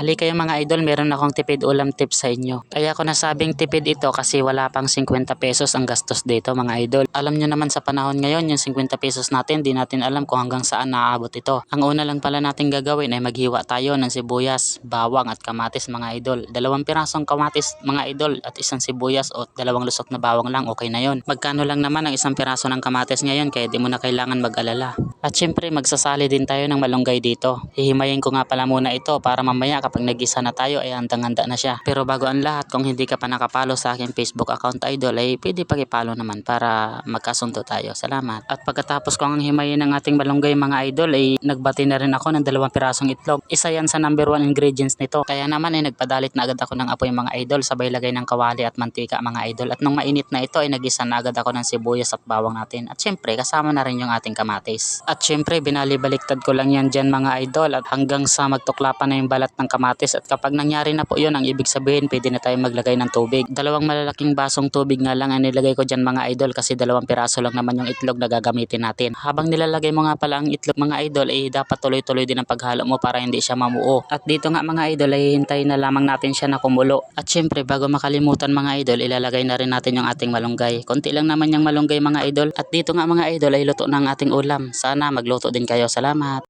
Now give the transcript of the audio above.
Halika kayo mga idol, meron akong tipid ulam tips sa inyo. Kaya ko nasabing tipid ito kasi wala pang 50 pesos ang gastos dito mga idol. Alam nyo naman sa panahon ngayon, yung 50 pesos natin, di natin alam kung hanggang saan naaabot ito. Ang una lang pala natin gagawin ay maghiwa tayo ng sibuyas, bawang at kamatis mga idol. 2 pirasong kamatis mga idol at isang sibuyas o 2 lusok na bawang lang, okay na yon. Magkano lang naman ang 1 piraso ng kamatis ngayon kaya di mo na kailangan mag-alala. At syempre magsasali din tayo ng malunggay dito. Hihimayin ko nga pala muna ito para mamaya kapag nagisa na tayo ay handang-handa na siya. Pero bago ang lahat, kung hindi ka pa nakapalo sa aking Facebook account idol ay pwede pag-follow naman para magkasundo tayo. Salamat. At pagkatapos ko ang himayin ng ating malunggay mga idol ay nagbati na rin ako ng 2 pirasong itlog. Isa yan sa number 1 ingredients nito. Kaya naman ay nagpadalit na agad ako ng apoy mga idol, sabay lagay ng kawali at mantika mga idol. At nung mainit na ito ay nagisa na agad ako ng sibuyas at bawang natin. At syempre kasama na rin yung ating kamatis. At syempre binalibaliktad ko lang yan dyan mga idol at hanggang sa magtukla pa na yung balat ng kamatis. At kapag nangyari na po yun, ang ibig sabihin pwede na tayo maglagay ng tubig. 2 malalaking basong tubig nga lang ang nilagay ko dyan mga idol kasi 2 piraso lang naman yung itlog na gagamitin natin. Habang nilalagay mo nga pala ang itlog mga idol ay dapat tuloy-tuloy din ang paghalo mo para hindi siya mamuo. At dito nga mga idol ay hintayin na lamang natin siya na kumulo. At syempre bago makalimutan mga idol, ilalagay na rin natin yung ating malunggay. Konti lang naman yung malunggay mga idol. At dito nga mga idol ay luto na ang ating ulam. Sana magluto din kayo. Salamat.